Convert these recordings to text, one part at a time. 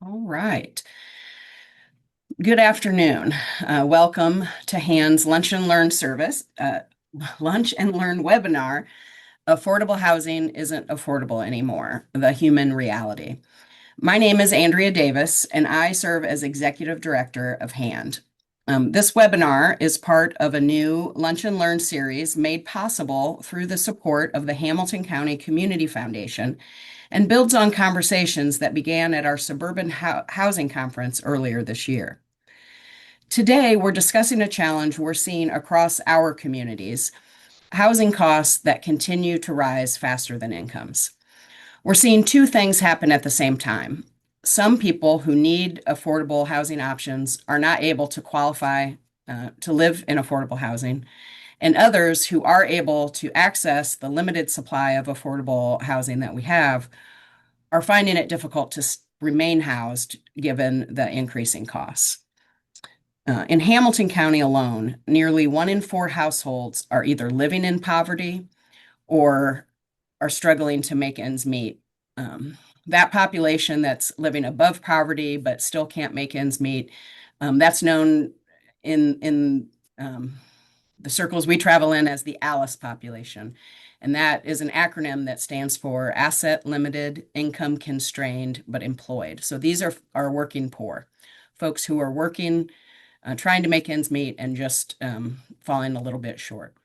All right. Good afternoon. Welcome to Hand's Lunch and Learn service, Lunch and Learn webinar. Affordable housing isn't affordable anymore, the human reality. My name is Andrea Davis, and I serve as Executive Director of Hand. This webinar is part of a new Lunch and Learn series made possible through the support of the Hamilton County Community Foundation and builds on conversations that began at our suburban housing conference earlier this year. Today, we're discussing a challenge we're seeing across our communities, housing costs that continue to rise faster than incomes. We're seeing two things happen at the same time. Some people who need affordable housing options are not able to qualify to live in affordable housing, and others who are able to access the limited supply of affordable housing that we have are finding it difficult to remain housed given the increasing costs. In Hamilton County alone, nearly 1 in 4 households are either living in poverty or are struggling to make ends meet. That population that's living above poverty but still can't make ends meet, that's known in the circles we travel in as the ALICE population. And that is an acronym that stands for asset limited, income constrained, but employed. So these are working poor, folks who are working, trying to make ends meet and just falling a little bit short.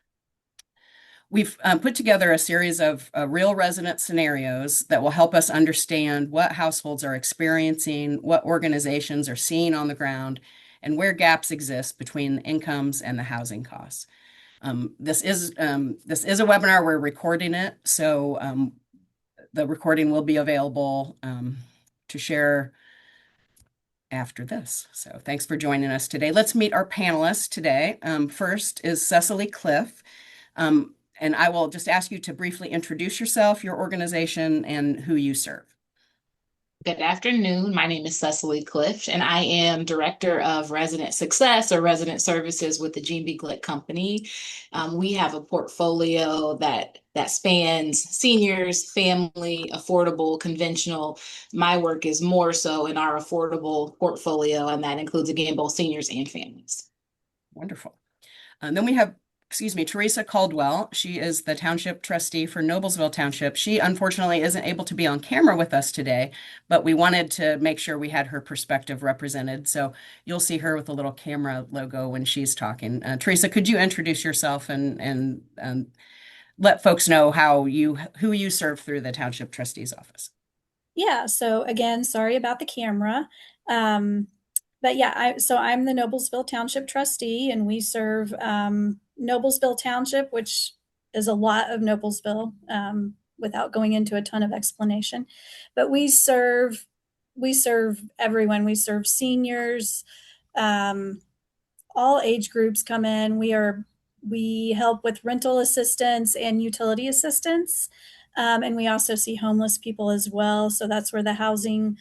We've put together a series of real resident scenarios that will help us understand what households are experiencing, what organizations are seeing on the ground, and where gaps exist between incomes and the housing costs. This is a webinar. We're recording it, so the recording will be available to share after this. So thanks for joining us today. Let's meet our panelists today. First is Cecily Cliff. And I will just ask you to briefly introduce yourself, your organization, and who you serve. Good afternoon. My name is Cecily Clift, and I am Director of Resident Success or Resident Services with the Jean B. Glick Company. We have a portfolio that spans seniors, family, affordable, conventional. My work is more so in our affordable portfolio, and that includes, again, both seniors and families. Wonderful. Then we have Teresa Caldwell. She is the township trustee for Noblesville Township. She unfortunately isn't able to be on camera with us today, but we wanted to make sure we had her perspective represented. So you'll see her with a little camera logo when she's talking. Teresa, could you introduce yourself and let folks know who you serve through the township trustee's office? Yeah, so again, sorry about the camera. But yeah, I'm the Noblesville Township trustee, and we serve Noblesville Township, which is a lot of Noblesville, without going into a ton of explanation. But we serve everyone. We serve seniors, all age groups come in. We help with rental assistance and utility assistance. And we also see homeless people as well. So that's where the housing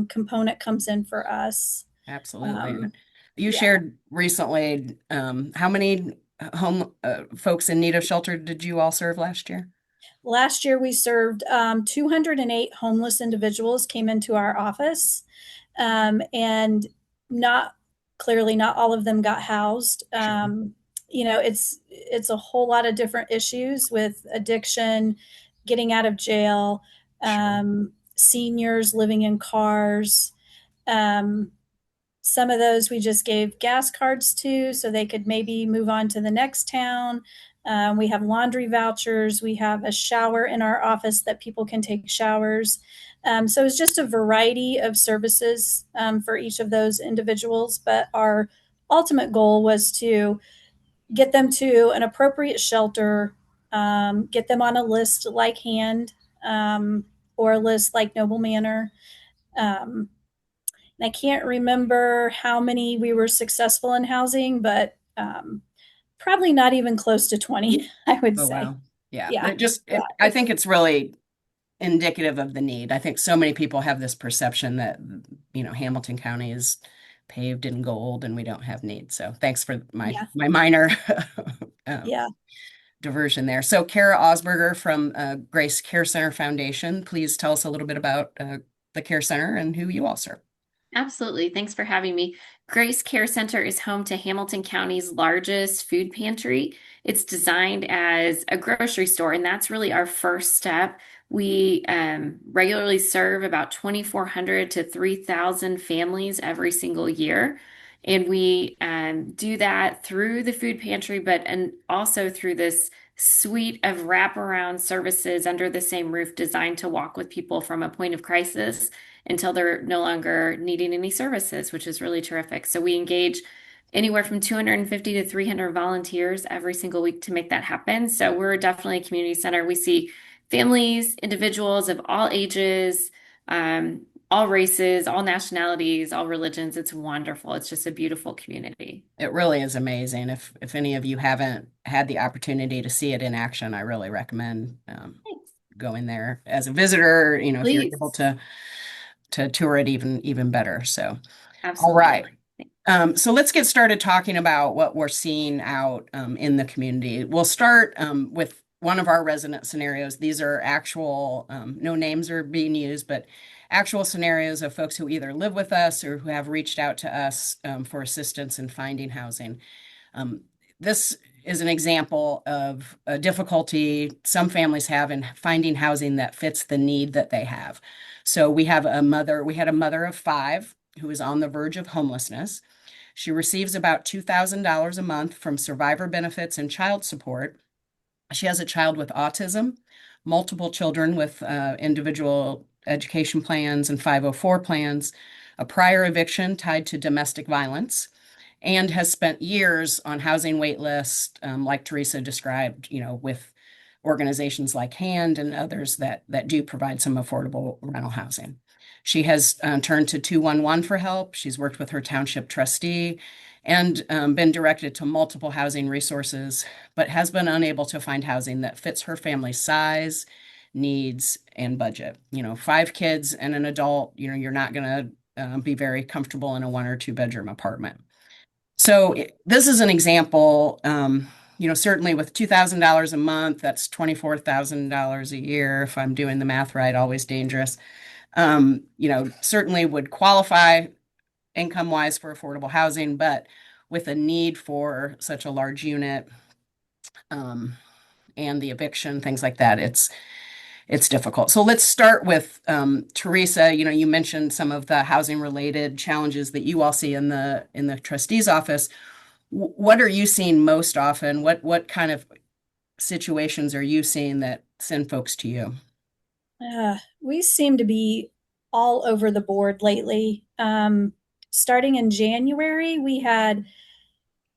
component comes in for us. Absolutely. You Yeah. shared recently, how many home folks in need of shelter did you all serve last year? Last year, we served 208 homeless individuals came into our office, and not clearly not all of them got housed. Sure. It's a whole lot of different issues with addiction, getting out of jail, Sure. seniors living in cars. Um, some of those we just gave gas cards to so they could maybe move on to the next town. We have laundry vouchers. We have a shower in our office that people can take showers. So it's just a variety of services for each of those individuals. But our ultimate goal was to get them to an appropriate shelter, get them on a list like Hand, or a list like Noble Manor. Um, and I can't remember how many we were successful in housing, but probably not even close to 20, I would Oh, say. wow. Yeah. Yeah. Yeah. I think it's really indicative of the need. I think so many people have this perception that, Hamilton County is paved in gold and we don't have needs. So thanks for Yeah. my minor uh, Yeah. diversion there. So Kara Osberger from Grace Care Center Foundation, please tell us a little bit about the Care Center and who you all serve. Absolutely. Thanks for having me. Grace Care Center is home to Hamilton County's largest food pantry. It's designed as a grocery store, and that's really our first step. We regularly serve about 2,400 to 3,000 families every single year. And we do that through the food pantry, but and also through this suite of wraparound services under the same roof designed to walk with people from a point of crisis until they're no longer needing any services, which is really terrific. So we engage anywhere from 250 to 300 volunteers every single week to make that happen. So we're definitely a community center. We see families, individuals of all ages, all races, all nationalities, all religions. It's wonderful. It's just a beautiful community. It really is amazing. If any of you haven't had the opportunity to see it in action, I really recommend Thanks. going there as a visitor. If you're able Please. to tour it even better. So, all right. Absolutely. So let's get started talking about what we're seeing out in the community. We'll start with one of our resident scenarios. These are actual, no names are being used, but actual scenarios of folks who either live with us or who have reached out to us for assistance in finding housing. This is an example of a difficulty some families have in finding housing that fits the need that they have. So we had a mother of 5 who is on the verge of homelessness. She receives about $2,000 a month from survivor benefits and child support. She has a child with autism, multiple children with individual education plans and 504 plans, a prior eviction tied to domestic violence, and has spent years on housing wait lists, like Teresa described, with organizations like HAND and others that do provide some affordable rental housing. She has turned to 211 for help. She's worked with her township trustee and been directed to multiple housing resources, but has been unable to find housing that fits her family's size, needs, and budget. 5 kids and an adult, you're not going to be very comfortable in a 1 or 2 bedroom apartment. So this is an example, certainly with $2,000 a month, that's $24,000 a year. If I'm doing the math right, always dangerous. Certainly would qualify income wise for affordable housing, but with a need for such a large unit, and the eviction, things like that, it's difficult. So let's start with Teresa. You mentioned some of the housing related challenges that you all see in the trustee's office. What are you seeing most often? What kind of situations are you seeing that send folks to you? We seem to be all over the board lately. Starting in January, we had,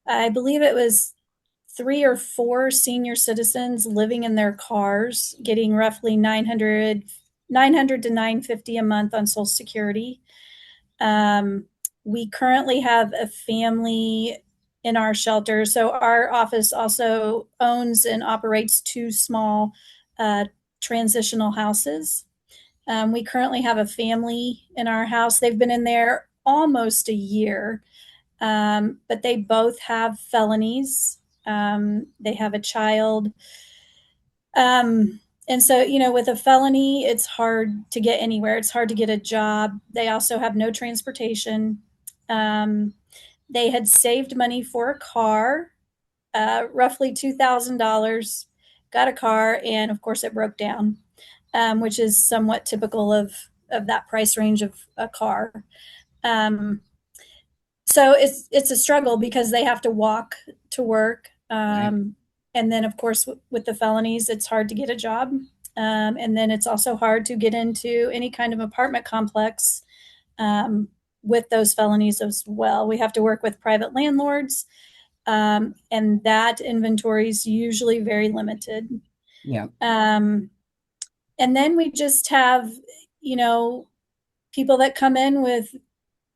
I believe it was 3 or 4 senior citizens living in their cars, getting roughly 900 to 950 a month on Social Security. We currently have a family in our shelter. So our office also owns and operates 2 small transitional houses. We currently have a family in our house. They've been in there almost a year, but they both have felonies. They have a child. And so, with a felony, it's hard to get anywhere. It's hard to get a job. They also have no transportation. They had saved money for a car, roughly $2,000, got a car, and of course it broke down, which is somewhat typical of that price range of a car. So it's a struggle because they have to walk to work. Right. And then, of course, with the felonies, it's hard to get a job. And then it's also hard to get into any kind of apartment complex with those felonies as well. We have to work with private landlords, and that inventory is usually very limited. Yeah. And then we just have, people that come in with,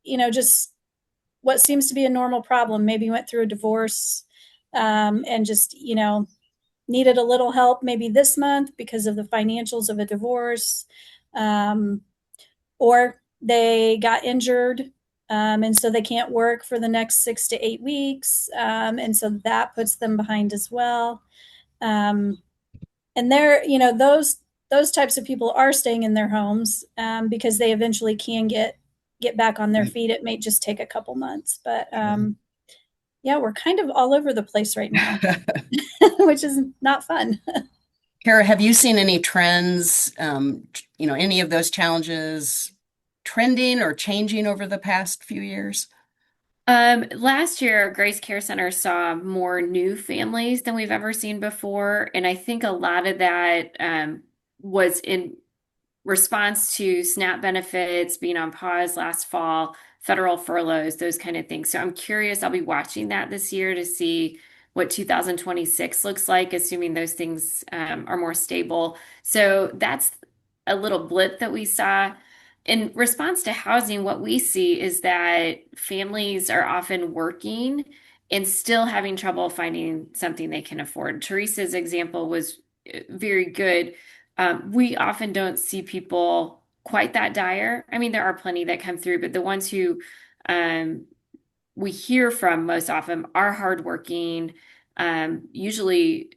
just what seems to be a normal problem. Maybe went through a divorce, and just, needed a little help maybe this month because of the financials of a divorce, or they got injured, and so they can't work for the next 6 to 8 weeks, and so that puts them behind as well. And those types of people are staying in their homes, because they eventually can get get back on their Right. feet. It may just take a couple months, but yeah, we're kind of all over the place right now, which is not fun. Kara, have you seen any trends, any of those challenges trending or changing over the past few years? Last year, Grace Care Center saw more new families than we've ever seen before, and I think a lot of that was in response to SNAP benefits being on pause last fall, federal furloughs, those kind of things. So I'm curious, I'll be watching that this year to see what 2026 looks like, assuming those things are more stable. So that's a little blip that we saw. In response to housing, what we see is that families are often working and still having trouble finding something they can afford. Teresa's example was very good. We often don't see people quite that dire. I mean, there are plenty that come through, but the ones who um, we hear from most often are hardworking. Usually,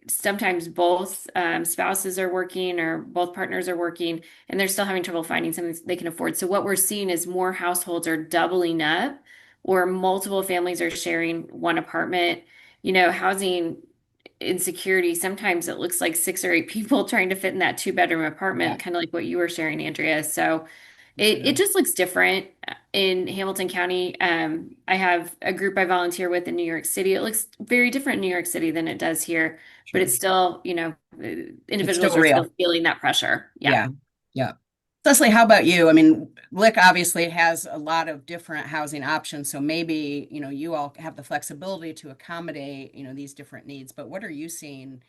sometimes both spouses are working or both partners are working, and they're still having trouble finding something they can afford. So, what we're seeing is more households are doubling up, or multiple families are sharing one apartment. Housing insecurity, sometimes it looks like six or eight people trying to fit in that two-bedroom Yeah, apartment, kind of like what you were sharing, Andrea. So for it sure. just looks different in Hamilton County. I have a group I volunteer with in New York City. It looks very different in New York City than it does here, but Sure. it's still, It's still individuals are still real. feeling that pressure. Yeah. Yeah. Yeah. Cecily, how about you? I mean, Lick obviously has a lot of different housing options, so maybe, you all have the flexibility to accommodate, these different needs, but what are you seeing?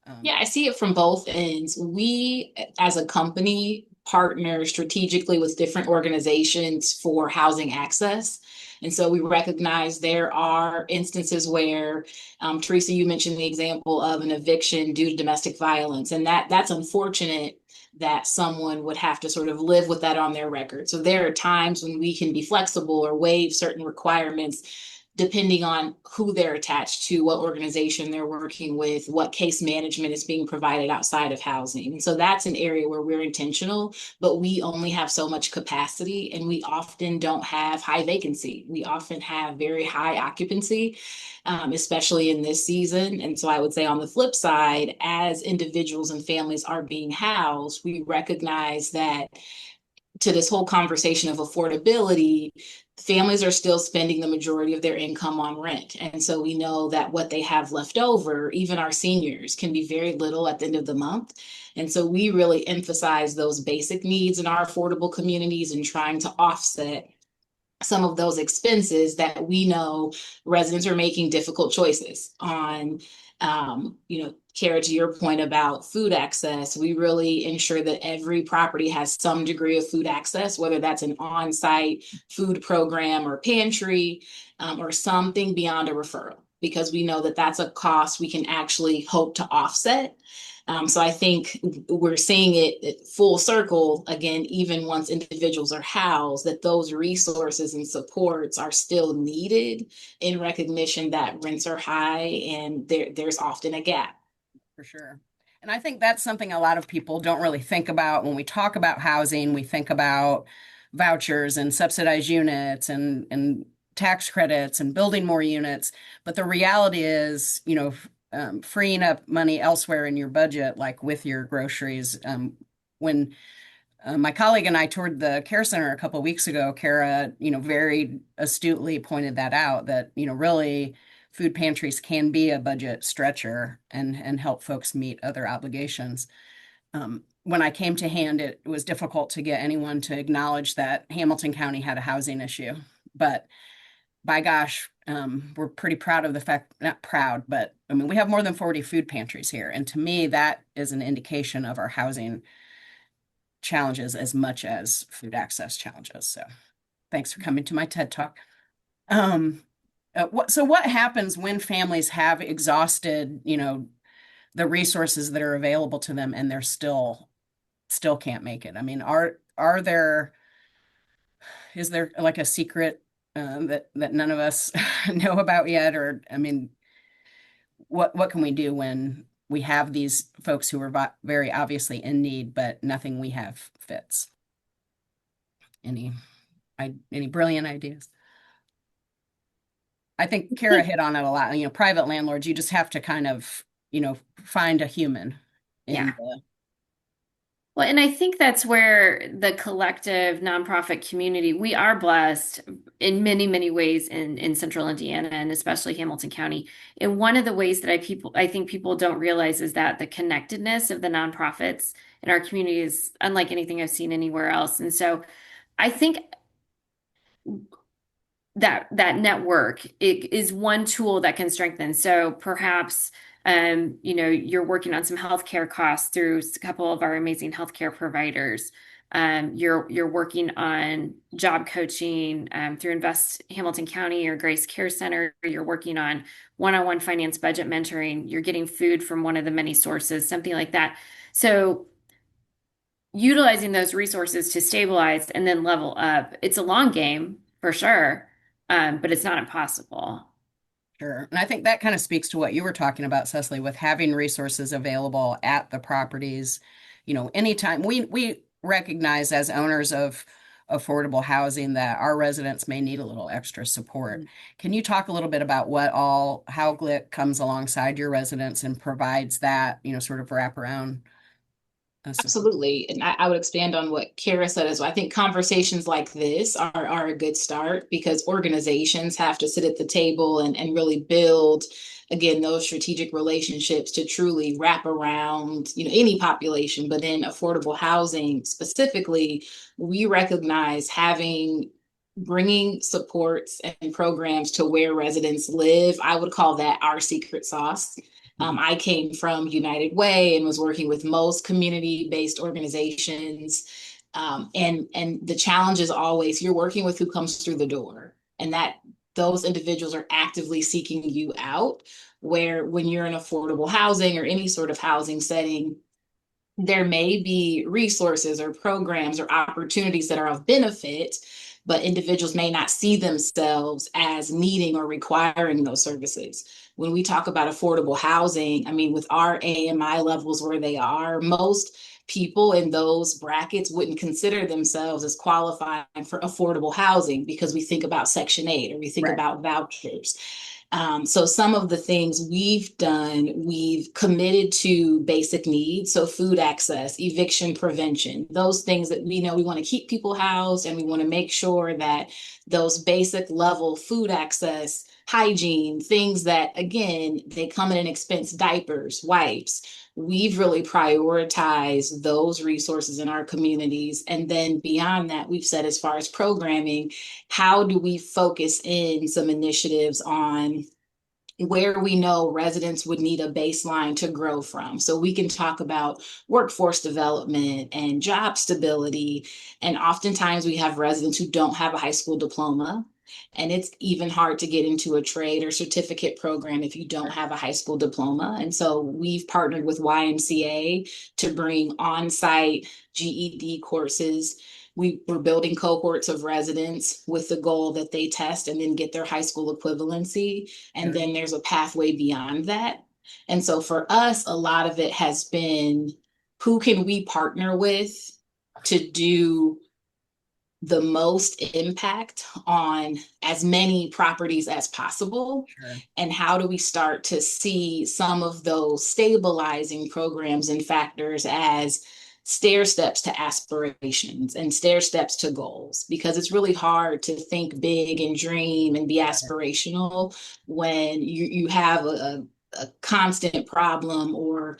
Um, Yeah, I see it from both ends. We, as a company, partner strategically with different organizations for housing access. And so we recognize there are instances where, Teresa, you mentioned the example of an eviction due to domestic violence, and that's unfortunate that someone would have to sort of live with that on their record. So there are times when we can be flexible or waive certain requirements depending on who they're attached to, what organization they're working with, what case management is being provided outside of housing. And so that's an area where we're intentional, but we only have so much capacity and we often don't have high vacancy. We often have very high occupancy, especially in this season. And so I would say on the flip side, as individuals and families are being housed, we recognize that to this whole conversation of affordability, families are still spending the majority of their income on rent. And so we know that what they have left over, even our seniors, can be very little at the end of the month. And so we really emphasize those basic needs in our affordable communities and trying to offset some of those expenses that we know residents are making difficult choices on. Kara, to your point about food access, we really ensure that every property has some degree of food access, whether that's an on-site food program or pantry, or something beyond a referral, because we know that that's a cost we can actually hope to offset. So I think we're seeing it full circle again, even once individuals are housed, that those resources and supports are still needed in recognition that rents are high and there's often a gap. for sure. And I think that's something a lot of people don't really think about when we talk about housing. We think about vouchers and subsidized units and tax credits and building more units. But the reality is, freeing up money elsewhere in your budget, like with your groceries. When my colleague and I toured the care center a couple of weeks ago, Kara, very astutely pointed that out, that, really food pantries can be a budget stretcher and help folks meet other obligations. When I came to hand, it was difficult to get anyone to acknowledge that Hamilton County had a housing issue. But by gosh, we're pretty proud of the fact, not proud, but I mean, we have more than 40 food pantries here. And to me, that is an indication of our housing challenges as much as food access challenges. So thanks for coming to my TED Talk. Um, so what happens when families have exhausted, the resources that are available to them and they're still can't make it? I mean, are there is there like a secret that none of us know about yet? Or I mean, what can we do when we have these folks who are very obviously in need, but nothing we have fits? Any? Any brilliant ideas? I think Kara hit on it a lot. Private landlords, you just have to kind of, find a human in Yeah. the, Well, and I think that's where the collective nonprofit community, we are blessed in many, many ways in central Indiana and especially Hamilton County. And one of the ways that I think people don't realize is that the connectedness of the nonprofits in our community is unlike anything I've seen anywhere else. And so I think that network it is one tool that can strengthen. So perhaps you're working on some healthcare costs through a couple of our amazing healthcare providers. You're working on job coaching through Invest Hamilton County or Grace Care Center. You're working on one-on-one finance budget mentoring. You're getting food from one of the many sources, something like that. So utilizing those resources to stabilize and then level up. It's a long game for sure, but it's not impossible. sure. And I think that kind of speaks to what you were talking about, Cecily, with having resources available at the properties. Anytime we recognize as owners of affordable housing that our residents may need a little extra support. Can you talk a little bit about how GLIC comes alongside your residents and provides that, sort of wraparound support? Absolutely. And I would expand on what Kara said as well. I think conversations like this are a good start because organizations have to sit at the table and really build, again, those strategic relationships to truly wrap around, any population, but in affordable housing specifically, we recognize bringing supports and programs to where residents live. I would call that our secret sauce. I came from United Way and was working with most community-based organizations. And the challenge is always you're working with who comes through the door, and that those individuals are actively seeking you out. Where when you're in affordable housing or any sort of housing setting, there may be resources or programs or opportunities that are of benefit, but individuals may not see themselves as needing or requiring those services. When we talk about affordable housing, I mean, with our AMI levels where they are, most people in those brackets wouldn't consider themselves as qualifying for affordable housing because we think about Section 8 or we think Right. about vouchers. So some of the things we've done, we've committed to basic needs. So food access, eviction prevention, those things that we know we want to keep people housed and we want to make sure that those basic level food access, hygiene, things that, again, they come at an expense, diapers, wipes. We've really prioritized those resources in our communities. And then beyond that, we've said as far as programming, how do we focus in some initiatives on where we know residents would need a baseline to grow from. So we can talk about workforce development and job stability. And oftentimes we have residents who don't have a high school diploma. And it's even hard to get into a trade or certificate program if you don't have a high school diploma. And so we've partnered with YMCA to bring on-site GED courses. We're building cohorts of residents with the goal that they test and then get their high school equivalency. And then there's a pathway beyond that. And so for us, a lot of it has been who can we partner with to do the most impact on as many properties as possible? Sure. And how do we start to see some of those stabilizing programs and factors as stair steps to aspirations and stair steps to goals? Because it's really hard to think big and dream and be aspirational when you have a constant problem or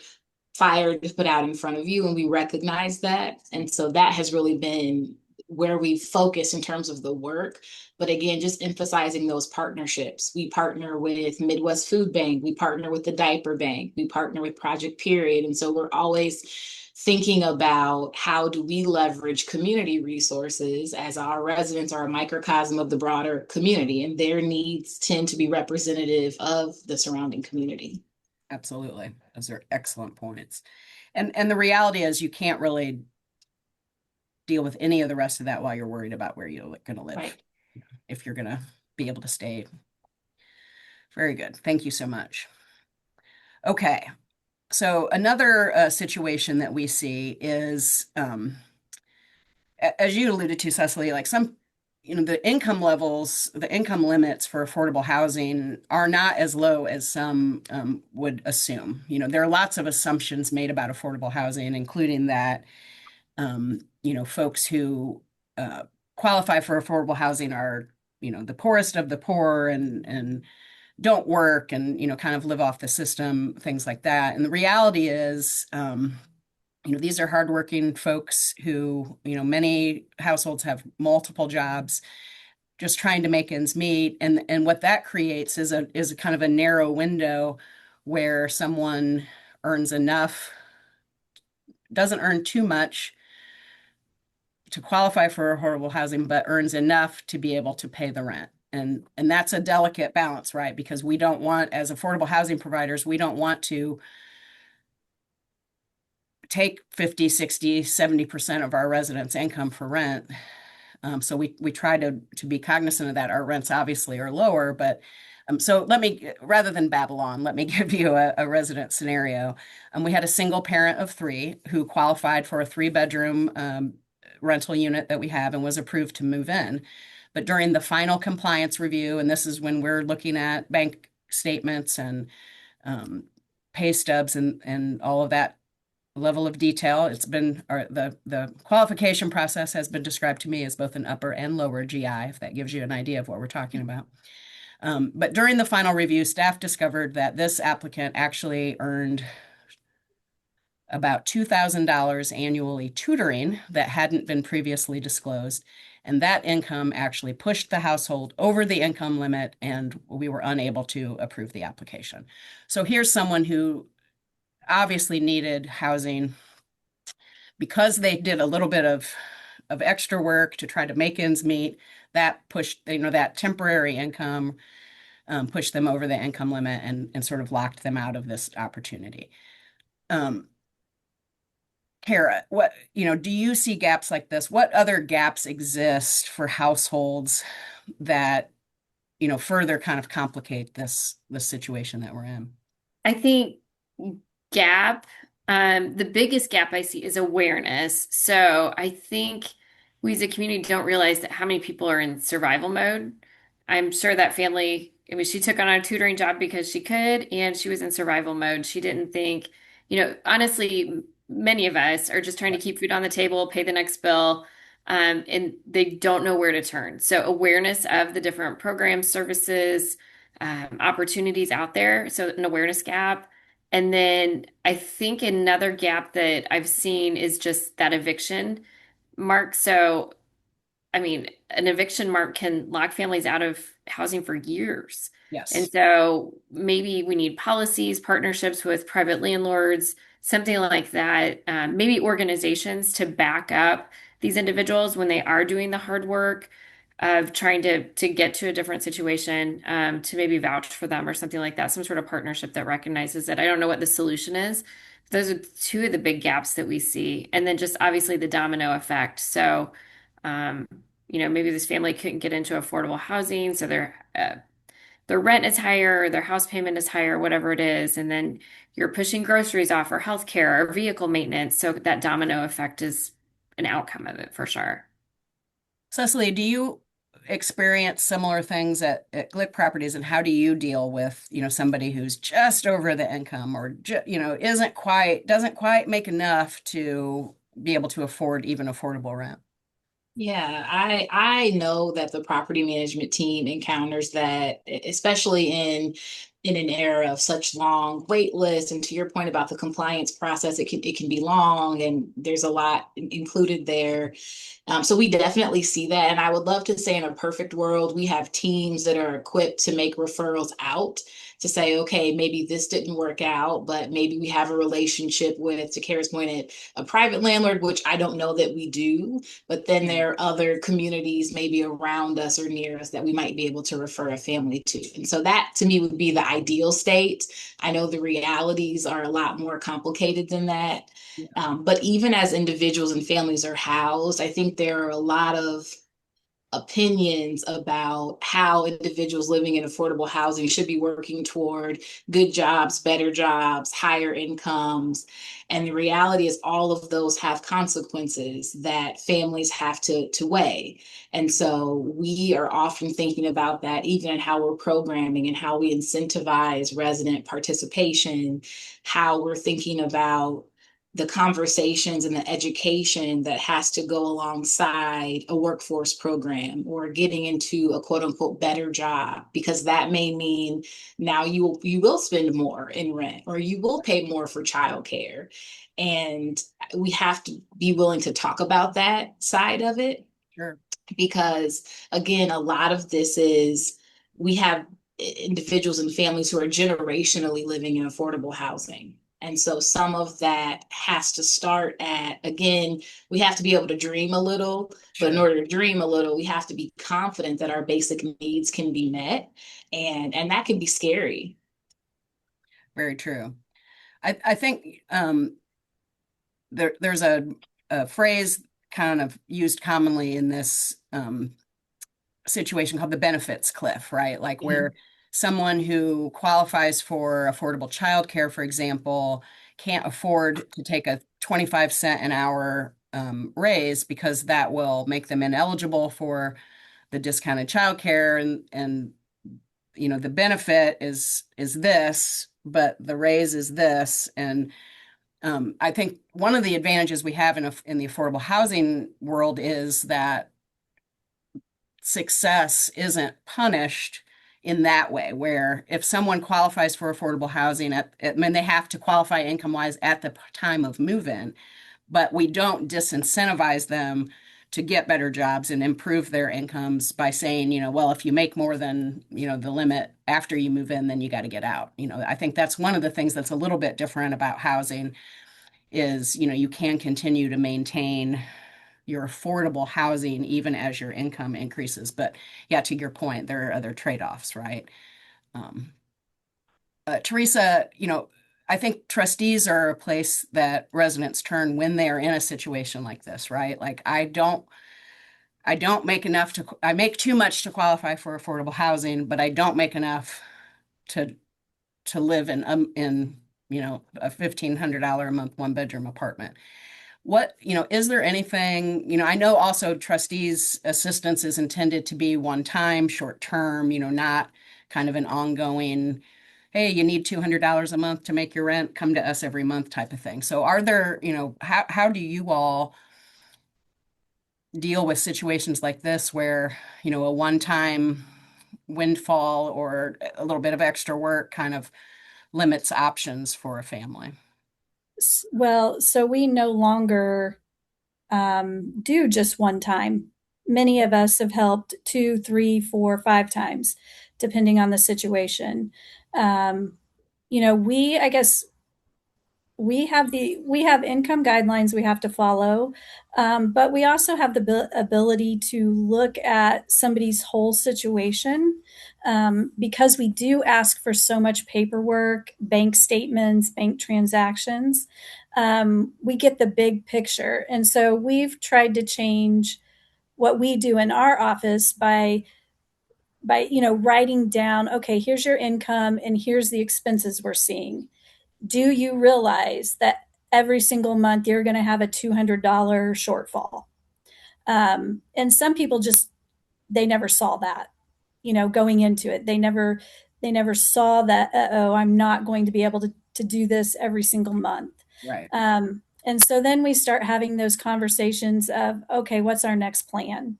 fire to put out in front of you, and we recognize that. And so that has really been where we focus in terms of the work. But again, just emphasizing those partnerships. We partner with Midwest Food Bank, we partner with the Diaper Bank, we partner with Project Period. And so we're always thinking about how do we leverage community resources, as our residents are a microcosm of the broader community and their needs tend to be representative of the surrounding community. Absolutely. Those are excellent points. And the reality is you can't really deal with any of the rest of that while you're worried about where you're going to live. Right. If you're going to be able to stay. Very good. Thank you so much. Okay. So another situation that we see is, as you alluded to, Cecily, like the income levels, the income limits for affordable housing are not as low as some would assume. There are lots of assumptions made about affordable housing, including that, folks who qualify for affordable housing are, the poorest of the poor and don't work and, kind of live off the system, things like that. And the reality is, these are hardworking folks who, many households have multiple jobs, just trying to make ends meet. And what that creates is a kind of a narrow window where someone earns enough, doesn't earn too much to qualify for affordable housing, but earns enough to be able to pay the rent. And that's a delicate balance, right? Because we don't want, as affordable housing providers, we don't want to take 50, 60, 70% of our residents' income for rent. So we try to be cognizant of that. Our rents obviously are lower, but so rather than Babylon, let me give you a resident scenario. We had a single parent of three who qualified for a 3-bedroom rental unit that we have and was approved to move in. But during the final compliance review, and this is when we're looking at bank statements and pay stubs and all of that level of detail, the qualification process has been described to me as both an upper and lower GI, if that gives you an idea of what we're talking about. But during the final review, staff discovered that this applicant actually earned about $2,000 annually tutoring that hadn't been previously disclosed. And that income actually pushed the household over the income limit, and we were unable to approve the application. So here's someone who obviously needed housing because they did a little bit of extra work to try to make ends meet. That pushed, that temporary income pushed them over the income limit and sort of locked them out of this opportunity. Kara, do you see gaps like this? What other gaps exist for households that, further kind of complicate this situation that we're in? I think gap, the biggest gap I see is awareness. So I think we as a community don't realize that how many people are in survival mode. I'm sure that family, I mean, she took on a tutoring job because she could, and she was in survival mode. She didn't think, honestly, many of us are just trying to keep food on the table, pay the next bill, and they don't know where to turn. So awareness of the different programs, services, opportunities out there. So an awareness gap. And then I think another gap that I've seen is just that eviction mark. So I mean, an eviction mark can lock families out of housing for years. And Yes. so maybe we need policies, partnerships with private landlords, something like that. Maybe organizations to back up these individuals when they are doing the hard work of trying to get to a different situation, to maybe vouch for them or something like that. Some sort of partnership that recognizes that. I don't know what the solution is. Those are two of the big gaps that we see. And then just obviously the domino effect. So, um, maybe this family couldn't get into affordable housing, so their rent is higher, or their house payment is higher, whatever it is, and then you're pushing groceries off or healthcare or vehicle maintenance. So that domino effect is an outcome of it for sure. Cecily, do you experience similar things at Glick Properties, and how do you deal with, somebody who's just over the income or, doesn't quite make enough to be able to afford even affordable rent? Yeah, I know that the property management team encounters that, especially in an era of such long wait lists. And to your point about the compliance process, it can be long, and there's a lot included there. So we definitely see that. And I would love to say in a perfect world, we have teams that are equipped to make referrals out to say, okay, maybe this didn't work out, but maybe we have a relationship with, to Kara's point, a private landlord, which I don't know that we do, but then there are other communities maybe around us or near us that we might be able to refer a family to. And so that to me would be the ideal state. I know the realities are a lot more complicated than that. But even as individuals and families are housed, I think there are a lot of opinions about how individuals living in affordable housing should be working toward good jobs, better jobs, higher incomes. And the reality is all of those have consequences that families have to weigh. And so we are often thinking about that even in how we're programming and how we incentivize resident participation, how we're thinking about the conversations and the education that has to go alongside a workforce program or getting into a quote unquote better job, because that may mean now you will spend more in rent or you will pay more for childcare. And we have to be willing to talk about that side of it, Sure. because again, a lot of this is we have individuals and families who are generationally living in affordable housing. And so some of that has to start at, again, we have to be able to dream a little, but in Sure. order to dream a little, we have to be confident that our basic needs can be met. And that can be scary. Very true. I think there's a phrase kind of used commonly in this situation called the benefits cliff, right? Like Mhm. where someone who qualifies for affordable childcare, for example, can't afford to take a 25 cent an hour raise because that will make them ineligible for the discounted childcare, and the benefit is this, but the raise is this. And I think one of the advantages we have in the affordable housing world is that success isn't punished in that way, where if someone qualifies for affordable housing I mean, they have to qualify income wise at the time of move in, but we don't disincentivize them to get better jobs and improve their incomes by saying, well, if you make more than, the limit after you move in, then you got to get out. I think that's one of the things that's a little bit different about housing is, you can continue to maintain your affordable housing even as your income increases. But yeah, to your point, there are other trade-offs, right? Um, Teresa, I think trustees are a place that residents turn when they are in a situation like this, right? Like I don't make enough I make too much to qualify for affordable housing, but I don't make enough to live in a $1,500 a month one bedroom apartment. Is there anything, I know also trustees assistance is intended to be one time, short term, not kind of an ongoing, hey, you need $200 a month to make your rent, come to us every month type of thing. So are there, how do you all deal with situations like this where, a one-time windfall or a little bit of extra work kind of limits options for a family? Well, so we no longer do just one time. Many of us have helped two, three, four, five times, depending on the situation. Um, I guess we have income guidelines we have to follow, but we also have the ability to look at somebody's whole situation, because we do ask for so much paperwork, bank statements, bank transactions. We get the big picture, and so we've tried to change what we do in our office by writing down, okay, here's your income and here's the expenses we're seeing. Do you realize that every single month you're going to have a $200 shortfall? And some people just, they never saw that, going into it. They never saw that, oh, I'm not going to be able to do this every single month. Right. And so then we start having those conversations of, okay, what's our next plan?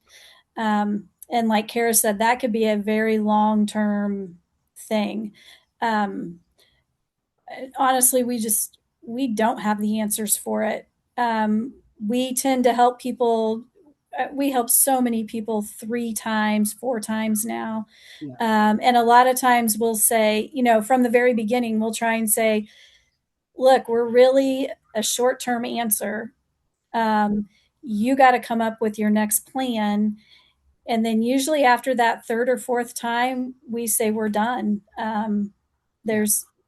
And like Kara said, that could be a very long term thing. Um, Honestly, we don't have the answers for it. We tend to help people. We help so many people three times, four times now. Yeah. And a lot of times we'll say, from the very beginning, we'll try and say, look, we're really a short term answer. Um, you got to come up with your next plan. And then usually after that third or fourth time, we say we're done. Yeah.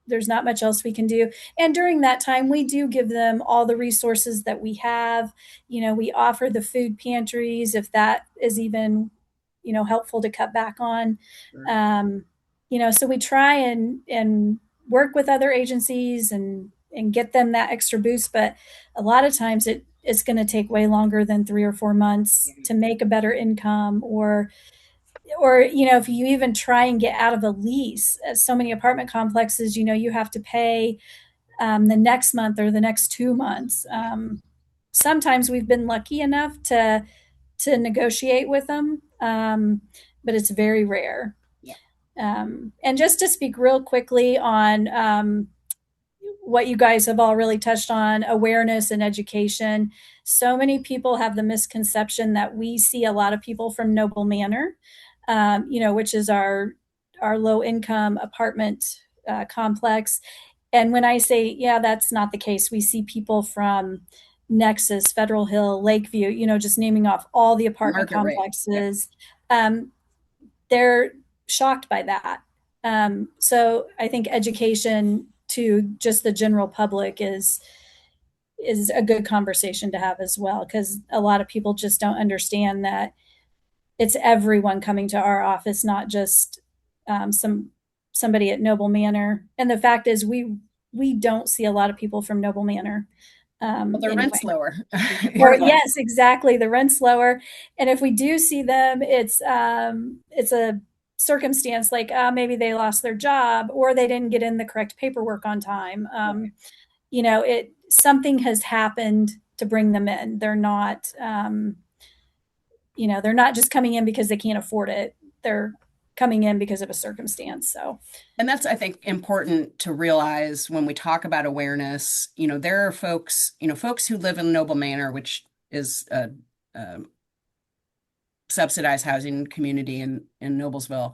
There's not much else we can do. And during that time, we do give them all the resources that we have. We offer the food pantries if that is even helpful to cut back on. Sure. So we try and work with other agencies and get them that extra boost, but a lot of times it's going to take way longer than 3 or 4 months to make a better income, or if you even try and get out of a lease, so many apartment complexes, you have to pay the next month or the next 2 months. Sometimes we've been lucky enough to negotiate with them, but it's very rare. Yeah. And just to speak real quickly on what you guys have all really touched on, awareness and education. So many people have the misconception that we see a lot of people from Noble Manor, which is our low income apartment complex. And when I say, yeah, that's not the case, we see people from Nexus, Federal Hill, Lakeview, just naming off all the apartment Market rate. complexes. They're shocked by that. So I think education to just the general public is a good conversation to have as well, because a lot of people just don't understand that it's everyone coming to our office, not just somebody at Noble Manor. And the fact is, we don't see a lot of people from Noble Manor. Well, the anyway. rent's lower. Or yes, exactly, the rent's lower, and if we do see them, it's a circumstance like maybe they lost their job or they didn't get in the correct paperwork on time. Something has happened to bring them in. They're not they're not just coming in because they can't afford it. They're coming in because of a circumstance. So, and that's, I think, important to realize when we talk about awareness. There are folks who live in Noble Manor, which is a subsidized housing community in Noblesville.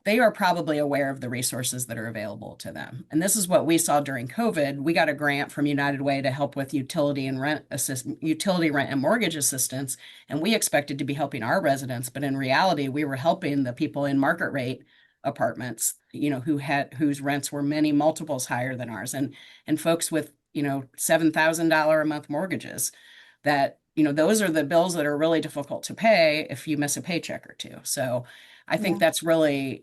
They are probably aware of the resources that are available to them. And this is what we saw during COVID. We got a grant from United Way to help with utility rent and mortgage assistance. And we expected to be helping our residents, but in reality, we were helping the people in market rate apartments, whose rents were many multiples higher than ours, and folks with, $7,000 a month mortgages that, those are the bills that are really difficult to pay if you miss a paycheck or two. So I think that's really,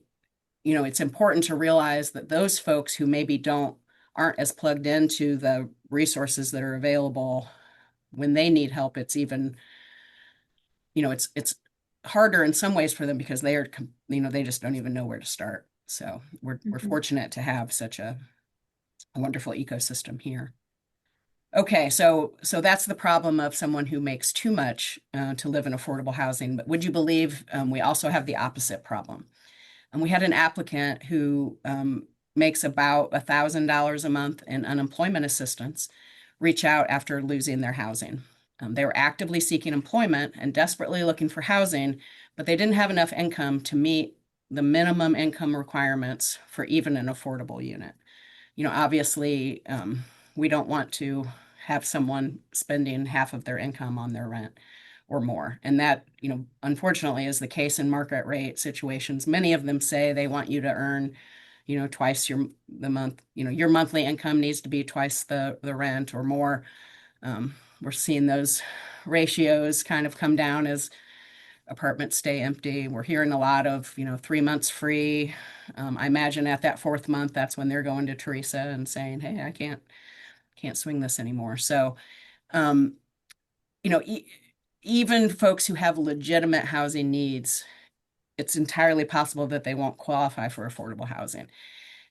it's important to realize that those folks who maybe aren't as plugged into the resources that are available when they need help, it's even, it's harder in some ways for them because they just don't even know where to start. So we're fortunate to have such a wonderful ecosystem here. Okay, so that's the problem of someone who makes too much to live in affordable housing. But would you believe we also have the opposite problem? And we had an applicant who makes about $1,000 a month in unemployment assistance reach out after losing their housing. They were actively seeking employment and desperately looking for housing, but they didn't have enough income to meet the minimum income requirements for even an affordable unit. Obviously, we don't want to have someone spending half of their income on their rent or more. And that, unfortunately is the case in market rate situations. Many of them say they want you to earn, twice the month, your monthly income needs to be twice the rent or more. We're seeing those ratios kind of come down as apartments stay empty. We're hearing a lot of, 3 months free. I imagine at that fourth month, that's when they're going to Teresa and saying, hey, I can't swing this anymore. So, even folks who have legitimate housing needs, it's entirely possible that they won't qualify for affordable housing.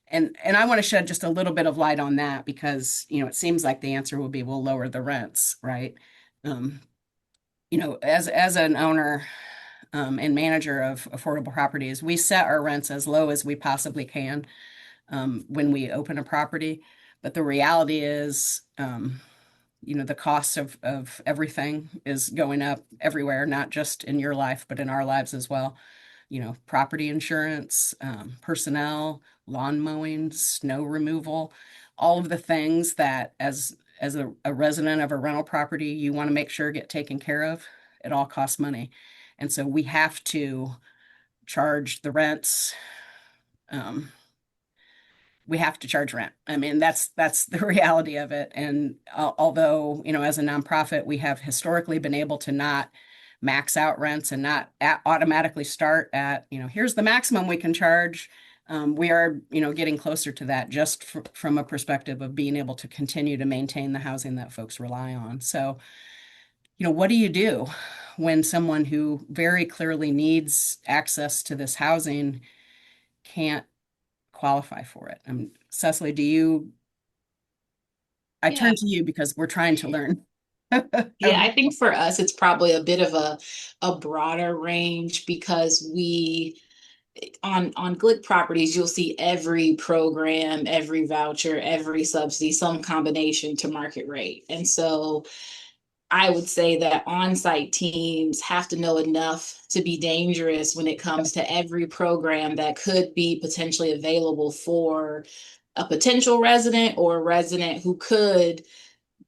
And I want to shed just a little bit of light on that because, it seems like the answer will be we'll lower the rents, right? As an owner and manager of affordable properties, we set our rents as low as we possibly can when we open a property. But the reality is, the cost of everything is going up everywhere, not just in your life, but in our lives as well. Property insurance, personnel, lawn mowing, snow removal, all of the things that as a resident of a rental property, you want to make sure get taken care of. It all costs money. And so we have to charge the rents. We have to charge rent. I mean, that's the reality of it. And although, as a nonprofit, we have historically been able to not max out rents and not automatically start at, here's the maximum we can charge. We are, getting closer to that just from a perspective of being able to continue to maintain the housing that folks rely on. So, what do you do when someone who very clearly needs access to this housing can't qualify for it? Cecily, I Yeah. turn to you because we're trying to learn. Yeah, I think for us, it's probably a bit of a broader range because we on Glick properties, you'll see every program, every voucher, every subsidy, some combination to market rate. And so I would say that on-site teams have to know enough to be dangerous when it comes to every program that could be potentially available for a potential resident or a resident who could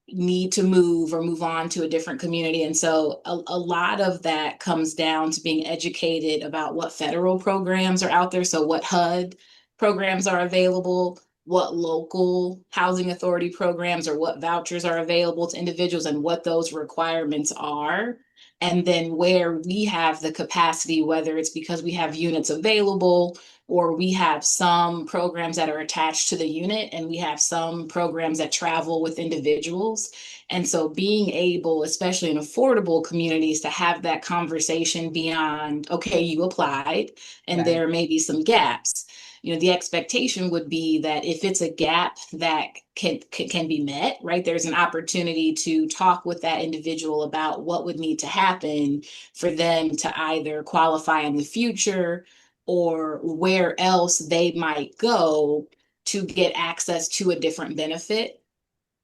need to move or move on to a different community. And so a lot of that comes down to being educated about what federal programs are out there. So what HUD programs are available, what local housing authority programs or what vouchers are available to individuals and what those requirements are. And then where we have the capacity, whether it's because we have units available or we have some programs that are attached to the unit and we have some programs that travel with individuals. And so being able, especially in affordable communities, to have that conversation beyond, okay, you applied and Right. there may be some gaps. The expectation would be that if it's a gap that can be met, right? There's an opportunity to talk with that individual about what would need to happen for them to either qualify in the future or where else they might go to get access to a different benefit.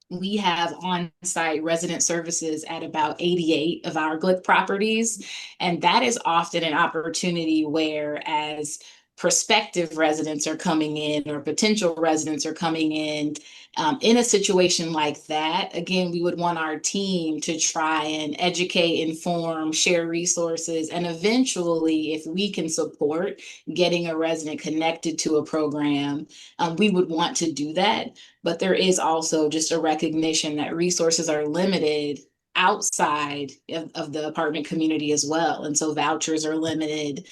We have on-site resident services at about 88 of our Glick properties, and that is often an opportunity where as prospective residents are coming in or potential residents are coming in a situation like that, again, we would want our team to try and educate, inform, share resources, and eventually, if we can support getting a resident connected to a program, we would want to do that. But there is also just a recognition that resources are limited outside of the apartment community as well. And so vouchers are limited.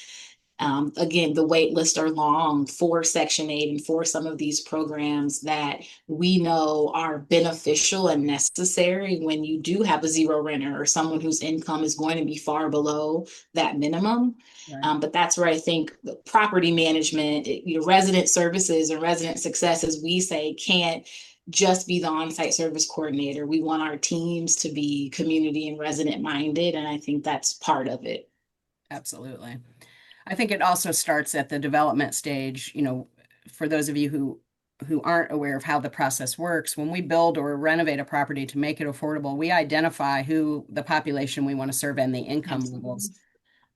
Again, the wait lists are long for Section 8 and for some of these programs that we know are beneficial and necessary when you do have a zero renter or someone whose income is going to be far below that minimum. Right. But that's where I think the property management, resident services and resident success, as we say, can't just be the on-site service coordinator. We want our teams to be community and resident minded, and I think that's part of it. Absolutely. I think it also starts at the development stage. For those of you who aren't aware of how the process works, when we build or renovate a property to make it affordable, we identify who the population we want to serve and the income levels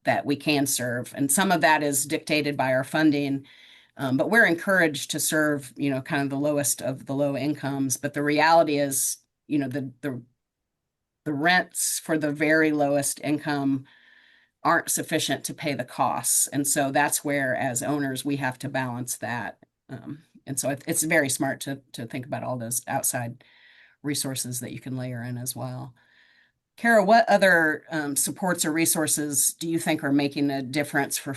that we can serve. And some of that is dictated by our funding. But we're encouraged to serve, kind of the lowest of the low incomes. But the reality is, the rents for the very lowest income aren't sufficient to pay the costs. And so that's where, as owners, we have to balance that. And so it's very smart to think about all those outside resources that you can layer in as well. Kara, what other supports or resources do you think are making a difference for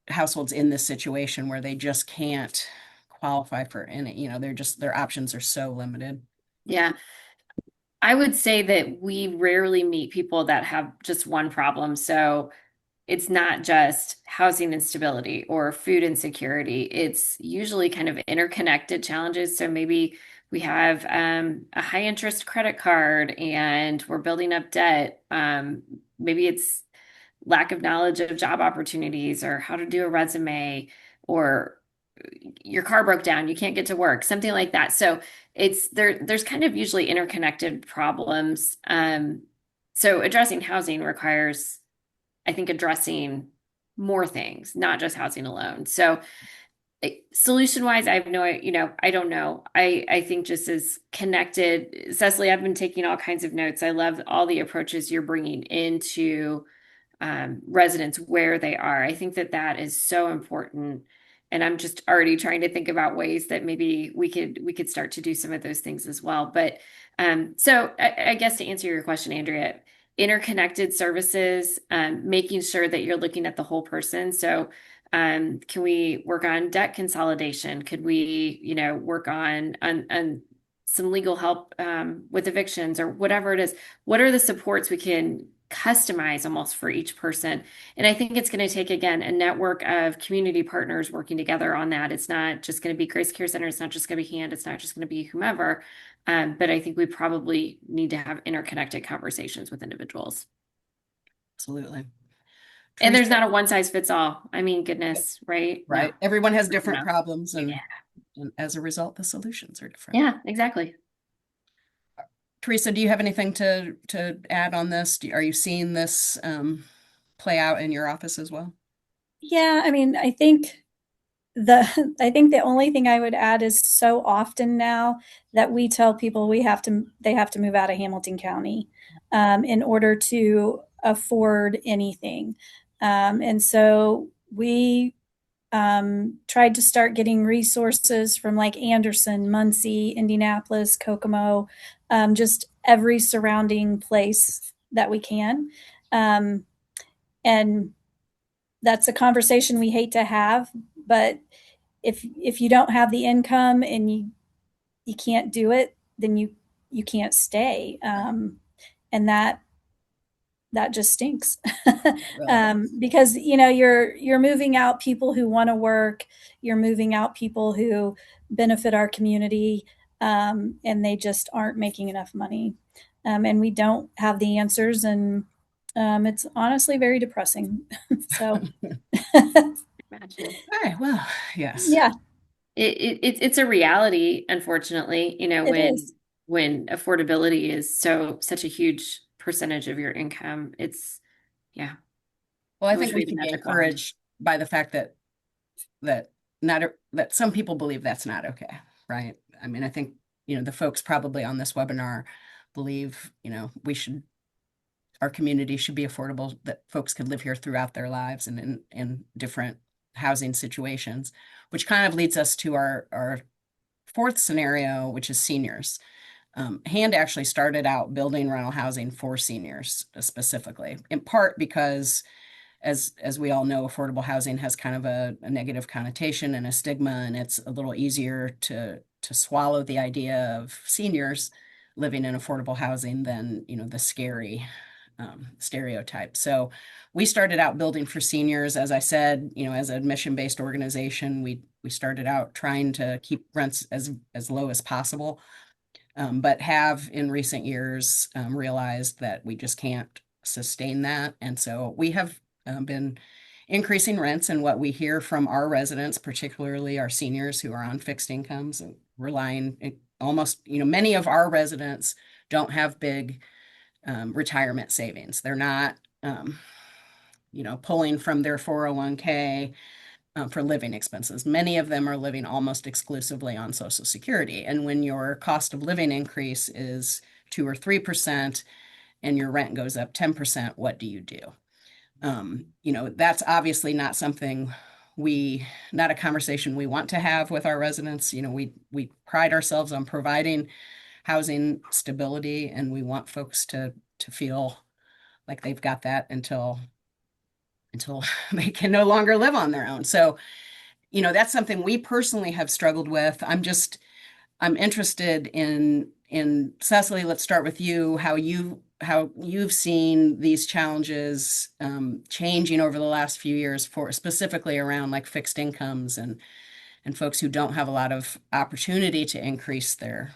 households in this situation where they just can't qualify for any, their options are so limited? Yeah. I would say that we rarely meet people that have just one problem. So it's not just housing instability or food insecurity. It's usually kind of interconnected challenges. So maybe we have a high interest credit card and we're building up debt. Maybe it's lack of knowledge of job opportunities or how to do a resume, or your car broke down, you can't get to work, something like that. So there's kind of usually interconnected problems. So addressing housing requires, I think, addressing more things, not just housing alone. So solution wise, I have no, I don't know. I think just as connected, Cecily, I've been taking all kinds of notes. I love all the approaches you're bringing into residents where they are. I think that that is so important. And I'm just already trying to think about ways that maybe we could start to do some of those things as well. But so I guess to answer your question, Andrea, interconnected services, making sure that you're looking at the whole person. So, can we work on debt consolidation? Could we, work on some legal help with evictions or whatever it is? What are the supports we can customize almost for each person? And I think it's going to take, again, a network of community partners working together on that. It's not just going to be Grace Care Center. It's not just going to be HAND. It's not just going to be whomever. But I think we probably need to have interconnected conversations with individuals. Absolutely. And there's Teresa? not a one size fits all. I mean, goodness, right? Right. No. Everyone has different No. problems, and, Yeah. and as a result, the solutions are different. Yeah, exactly. Teresa, do you have anything to add on this? Are you seeing this play out in your office as well? Yeah, I mean, I think the only thing I would add is so often now that we tell people they have to move out of Hamilton County in order to afford anything. And so we tried to start getting resources from like Anderson, Muncie, Indianapolis, Kokomo, just every surrounding place that we can. Um, and that's a conversation we hate to have, but if you don't have the income and you can't do it, then you can't stay, and that just stinks. Really does. Because you're moving out people who want to work, you're moving out people who benefit our community, and they just aren't making enough money, and we don't have the answers, and it's honestly very depressing. So Imagine. Okay, well, yes. yeah, It's a reality, unfortunately, it is. when affordability is such a huge percentage of your income. Yeah, Well, I I wish think we we had a can be magic wand. encouraged by the fact that that some people believe that's not okay, right? I mean, I think, the folks probably on this webinar believe, our community should be affordable, that folks could live here throughout their lives and in different housing situations, which kind of leads us to our fourth scenario, which is seniors. HAND actually started out building rental housing for seniors specifically, in part because as we all know, affordable housing has kind of a negative connotation and a stigma, and it's a little easier to swallow the idea of seniors living in affordable housing than the scary stereotype. So we started out building for seniors. As I said, as a mission-based organization, we started out trying to keep rents as low as possible, but have in recent years realized that we just can't sustain that. And so we have been increasing rents, and what we hear from our residents, particularly our seniors who are on fixed incomes and relying almost, many of our residents don't have big retirement savings. They're not, pulling from their 401k for living expenses. Many of them are living almost exclusively on Social Security. And when your cost of living increase is 2 or 3% and your rent goes up 10%, what do you do? That's obviously not something not a conversation we want to have with our residents. We pride ourselves on providing housing stability, and we want folks to feel like they've got that until they can no longer live on their own. So, that's something we personally have struggled with. I'm interested in Cecily, let's start with you, how you've seen these challenges changing over the last few years, for specifically around like fixed incomes and folks who don't have a lot of opportunity to increase their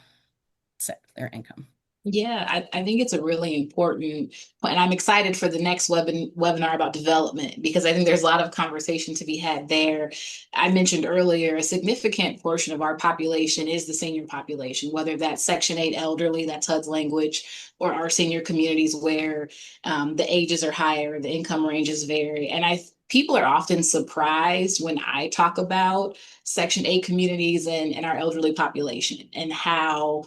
income. Yeah, I think it's a really important point. And I'm excited for the next webinar about development, because I think there's a lot of conversation to be had there. I mentioned earlier, a significant portion of our population is the senior population, whether that's Section 8 elderly, that's HUD's language, or our senior communities where the ages are higher, the income ranges vary. And people are often surprised when I talk about Section 8 communities and our elderly population, and how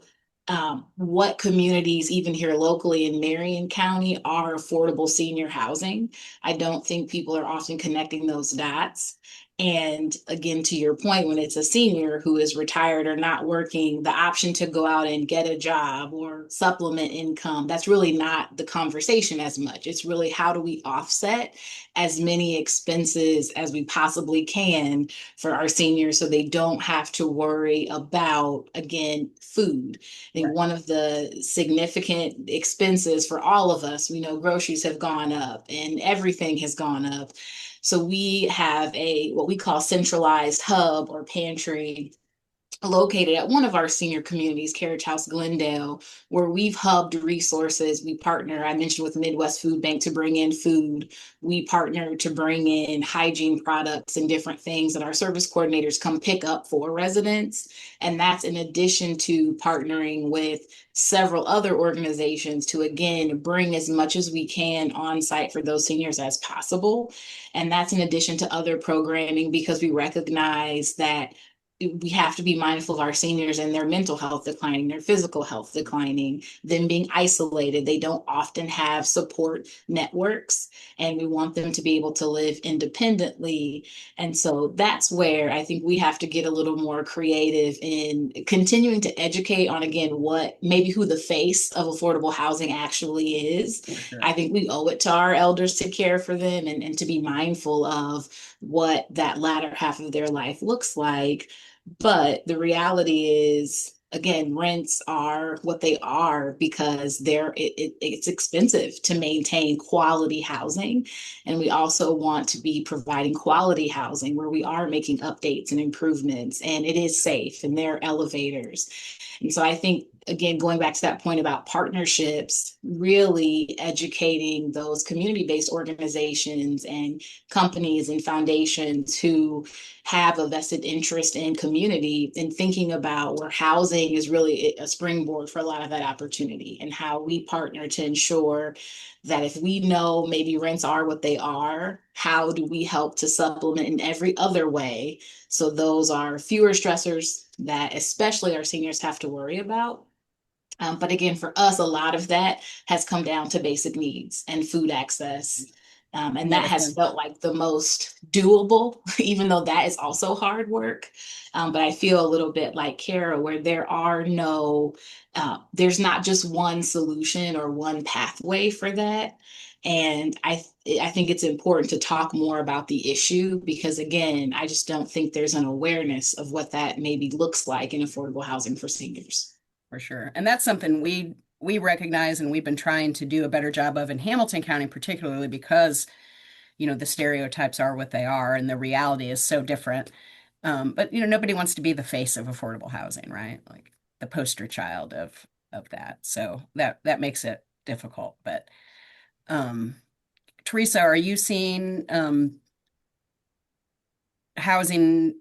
what communities, even here locally in Marion County, are affordable senior housing. I don't think people are often connecting those dots. And again, to your point, when it's a senior who is retired or not working, the option to go out and get a job or supplement income, that's really not the conversation as much. It's really how do we offset as many expenses as we possibly can for our seniors so they don't have to worry about, again, food. I think Right. one of the significant expenses for all of us, we know groceries have gone up and everything has gone up. So we have a what we call centralized hub or pantry located at one of our senior communities, Carriage House, Glendale, where we've hubbed resources. We partner, I mentioned, with Midwest Food Bank to bring in food. We partner to bring in hygiene products and different things that our service coordinators come pick up for residents. And that's in addition to partnering with several other organizations to, again, bring as much as we can on site for those seniors as possible. And that's in addition to other programming because we recognize that we have to be mindful of our seniors and their mental health declining, their physical health declining, them being isolated. They don't often have support networks, and we want them to be able to live independently. And so that's where I think we have to get a little more creative in continuing to educate on, again, what maybe who the face of affordable housing actually is. Sure. I think we owe it to our elders to care for them and to be mindful of what that latter half of their life looks like. But the reality is, again, rents are what they are because it's expensive to maintain quality housing. And we also want to be providing quality housing where we are making updates and improvements and it is safe and there are elevators. And so I think, again, going back to that point about partnerships, really educating those community-based organizations and companies and foundations who have a vested interest in community and thinking about where housing is really a springboard for a lot of that opportunity and how we partner to ensure that if we know maybe rents are what they are, how do we help to supplement in every other way? So those are fewer stressors that especially our seniors have to worry about. But again, for us, a lot of that has come down to basic needs and food access. And that has Medicine. felt like the most doable, even though that is also hard work. But I feel a little bit like Kara, where there's not just one solution or one pathway for that. And I think it's important to talk more about the issue because, again, I just don't think there's an awareness of what that maybe looks like in affordable housing for seniors. For sure. And that's something we recognize and we've been trying to do a better job of in Hamilton County, particularly because, the stereotypes are what they are and the reality is so different. But nobody wants to be the face of affordable housing, right? Like the poster child of that. So that makes it difficult. But Teresa, are you seeing housing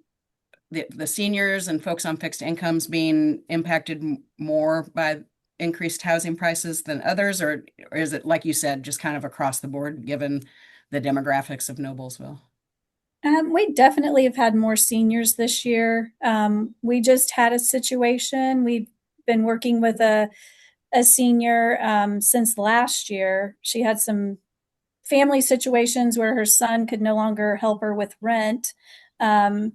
the seniors and folks on fixed incomes being impacted more by increased housing prices than others, or is it, like you said, just kind of across the board given the demographics of Noblesville? We definitely have had more seniors this year. We just had a situation. We've been working with a senior since last year. She had some family situations where her son could no longer help her with rent. And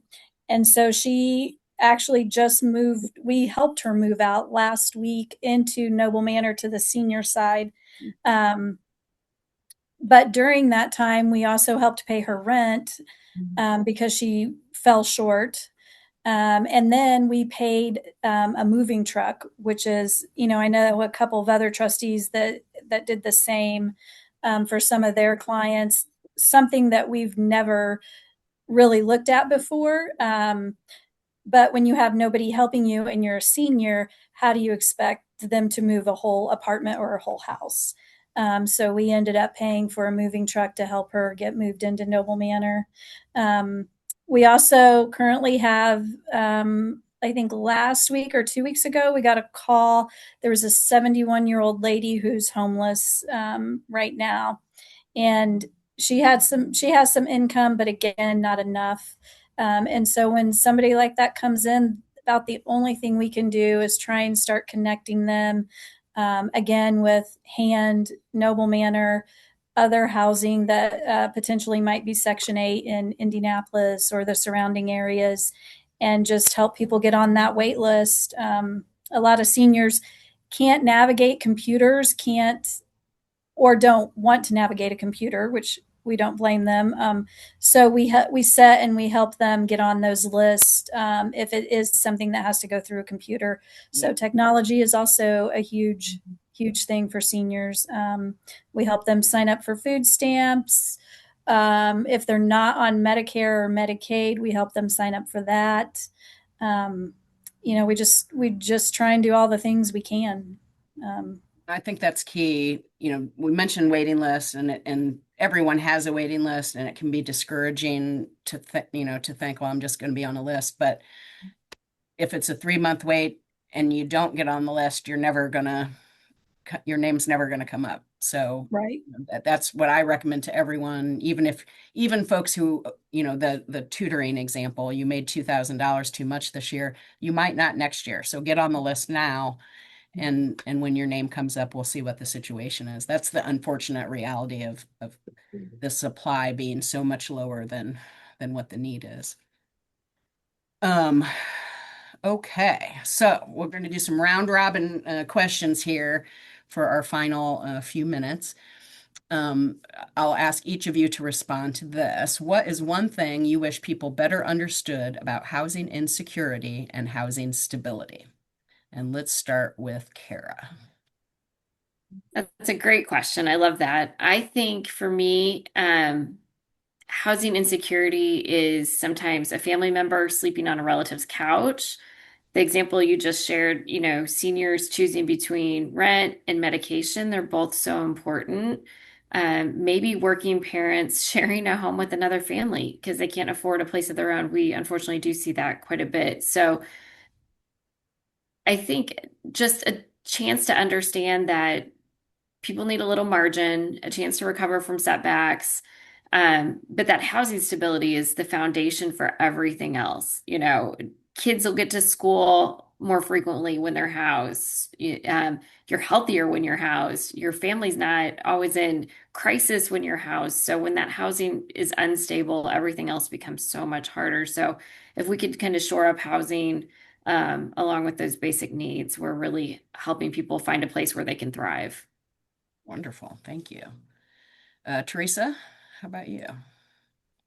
so she actually just moved. We helped her move out last week into Noble Manor to the senior side. But during that time, we also helped pay her rent because she fell short. And then we paid a moving truck, which is, I know a couple of other trustees that did the same for some of their clients, something that we've never really looked at before. But when you have nobody helping you and you're a senior, how do you expect them to move a whole apartment or a whole house? So we ended up paying for a moving truck to help her get moved into Noble Manor. We also currently have, I think last week or 2 weeks ago, we got a call. There was a 71-year-old lady who's homeless right now. And she has some income, but again, not enough. And so when somebody like that comes in, about the only thing we can do is try and start connecting them again with Hand, Noble Manor, other housing that potentially might be Section 8 in Indianapolis or the surrounding areas, and just help people get on that wait list. A lot of seniors can't navigate computers, can't or don't want to navigate a computer, which we don't blame them. So we set and we help them get on those lists if it is something that has to go through a computer. So technology is also a huge thing for seniors. We help them sign up for food stamps. If they're not on Medicare or Medicaid, we help them sign up for that. We just try and do all the things we can. I think that's key. We mentioned waiting lists, and everyone has a waiting list, and it can be discouraging to think, well, I'm just going to be on a list. But if it's a 3-month wait and you don't get on the list, your name's never going to come up. So Right. that's what I recommend to everyone, even folks who, the tutoring example, you made $2,000 too much this year, you might not next year. So get on the list now. And when your name comes up, we'll see what the situation is. That's the unfortunate reality of the supply being so much lower than what the need is. Okay, so we're going to do some round robin questions here for our final few minutes. I'll ask each of you to respond to this. What is one thing you wish people better understood about housing insecurity and housing stability? And let's start with Kara. That's a great question. I love that. I think for me, housing insecurity is sometimes a family member sleeping on a relative's couch. The example you just shared, seniors choosing between rent and medication, they're both so important. Maybe working parents sharing a home with another family because they can't afford a place of their own. We unfortunately do see that quite a bit. So I think just a chance to understand that people need a little margin, a chance to recover from setbacks. But that housing stability is the foundation for everything else. Kids will get to school more frequently when they're housed. You're healthier when you're housed. Your family's not always in crisis when you're housed. So when that housing is unstable, everything else becomes so much harder. So if we could kind of shore up housing, along with those basic needs, we're really helping people find a place where they can thrive. Wonderful. Thank you. Teresa, how about you?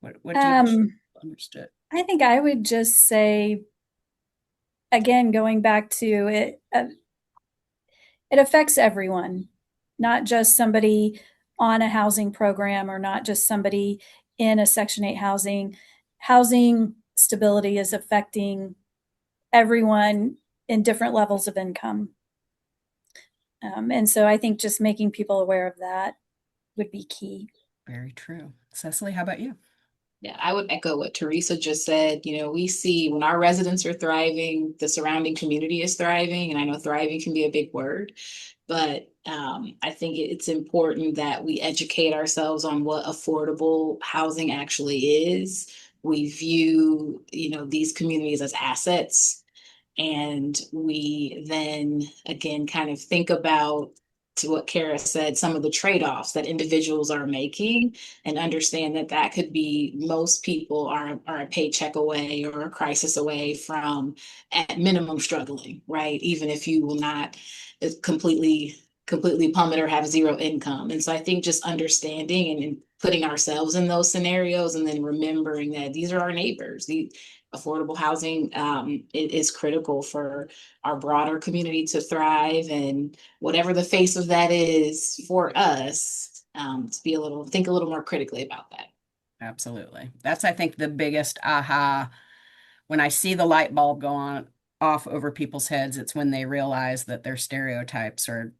What do you understood? I think I would just say, again, going back to it, it affects everyone, not just somebody on a housing program or not just somebody in a Section 8 housing. Housing stability is affecting everyone in different levels of income. And so I think just making people aware of that would be key. Very true. Cecily, how about you? Yeah, I would echo what Teresa just said. We see when our residents are thriving, the surrounding community is thriving. And I know thriving can be a big word, but I think it's important that we educate ourselves on what affordable housing actually is. We view, these communities as assets. And we then again kind of think about, to what Kara said, some of the trade-offs that individuals are making, and understand that that could be, most people are a paycheck away or a crisis away from at minimum struggling, right? Even if you will not completely plummet or have zero income. And so I think just understanding and putting ourselves in those scenarios, and then remembering that these are our neighbors. The affordable housing is critical for our broader community to thrive, and whatever the face of that is for us, to think a little more critically about that. Absolutely. That's, I think, the biggest aha. When I see the light bulb go on off over people's heads, it's when they realize that their stereotypes are,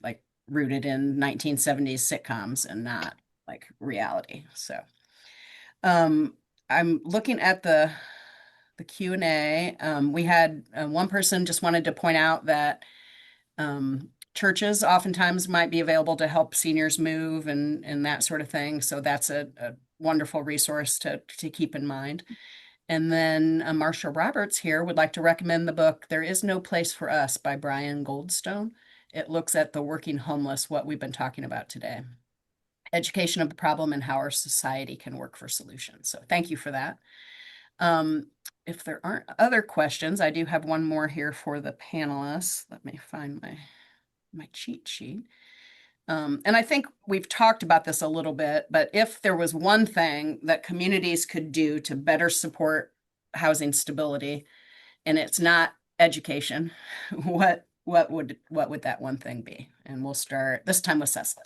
like rooted in 1970s sitcoms and not like reality. So, I'm looking at the Q&A. We had one person just wanted to point out that churches oftentimes might be available to help seniors move and that sort of thing. So that's a wonderful resource to keep in mind. And then Marsha Roberts here would like to recommend the book There Is No Place for Us by Brian Goldstone. It looks at the working homeless, what we've been talking about today. education of the problem, and how our society can work for solutions. So thank you for that. If there aren't other questions, I do have one more here for the panelists. Let me find my cheat sheet. And I think we've talked about this a little bit, but if there was one thing that communities could do to better support housing stability, and it's not education, what would that one thing be? And we'll start this time with Cecily.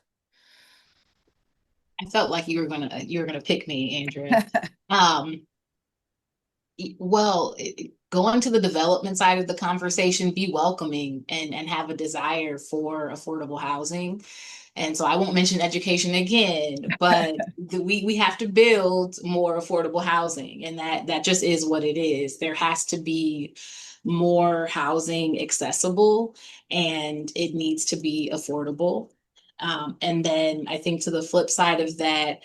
I felt like you were gonna pick me, Andrea. Um, well, going to the development side of the conversation, be welcoming and have a desire for affordable housing. And so I won't mention education again, but we have to build more affordable housing, and that just is what it is. There has to be more housing accessible, and it needs to be affordable. And then I think to the flip side of that,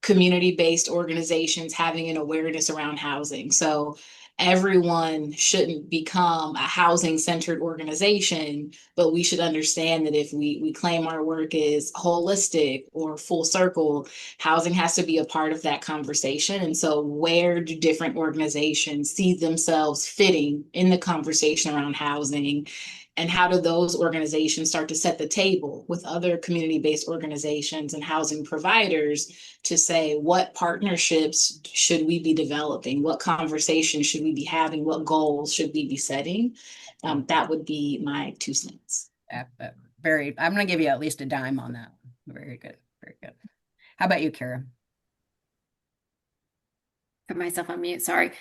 community-based organizations having an awareness around housing. So everyone shouldn't become a housing-centered organization, but we should understand that if we claim our work is holistic or full circle, housing has to be a part of that conversation. And so where do different organizations see themselves fitting in the conversation around housing? And how do those organizations start to set the table with other community-based organizations and housing providers to say what partnerships should we be developing, what conversations should we be having, what goals should we be setting? That would be my 2 cents. I'm going to give you at least a dime on that one. Very good. Very good. How about you, Kara? Put myself on mute, sorry.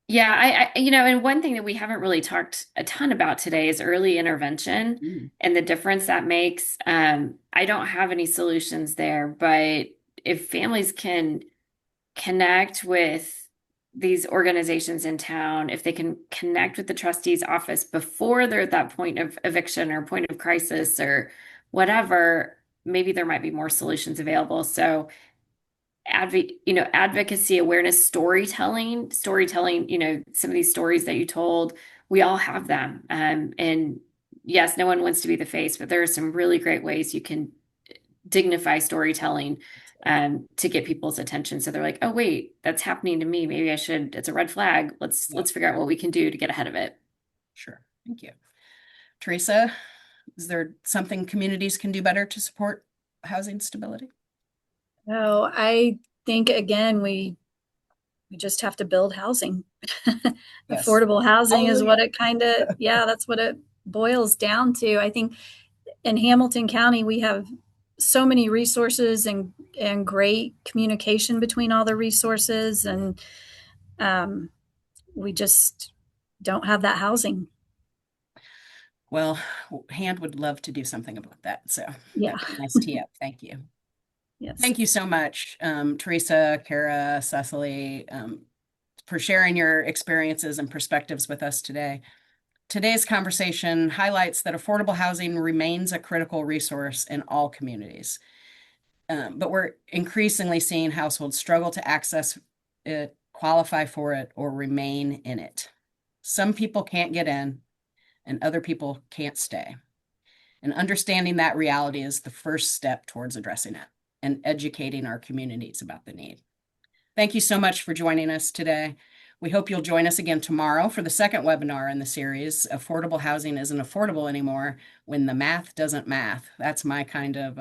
Yeah, and one thing that we haven't really talked a ton about today is early intervention and the difference that makes. I don't have any solutions there, but if families can connect with these organizations in town, if they can connect with the trustee's office before they're at that point of eviction or point of crisis or whatever, maybe there might be more solutions available. So advocacy, awareness, storytelling, some of these stories that you told, we all have them. And yes, no one wants to be the face, but there are some really great ways you can dignify storytelling to get people's attention. So they're like, oh, wait, that's happening to me. Maybe I should, it's a red flag. Let's figure out what we can do to get ahead of it. Sure. Thank you. Teresa, is there something communities can do better to support housing stability? No, I think again, we just have to build housing. Yes. Affordable housing is what Hallelujah. it kind of, yeah, that's what it boils down to. I think in Hamilton County, we have so many resources and great communication between all the resources. And we just don't have that housing. Well, Hand would love to do something about that. So Yeah. nice tee up. Thank you. Yes. Thank you so much, Teresa, Kara, Cecily, for sharing your experiences and perspectives with us today. Today's conversation highlights that affordable housing remains a critical resource in all communities. But we're increasingly seeing households struggle to access it, qualify for it, or remain in it. Some people can't get in, and other people can't stay. And understanding that reality is the first step towards addressing it and educating our communities about the need. Thank you so much for joining us today. We hope you'll join us again tomorrow for the second webinar in the series, Affordable Housing Isn't Affordable Anymore When the Math Doesn't Math. That's my kind of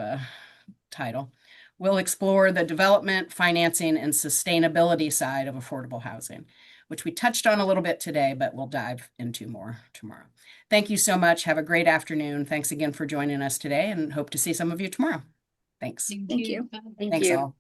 title. We'll explore the development, financing, and sustainability side of affordable housing, which we touched on a little bit today, but we'll dive into more tomorrow. Thank you so much. Have a great afternoon. Thanks again for joining us today, and hope to see some of you tomorrow. Thanks. Thank you. Thank Thanks you. all.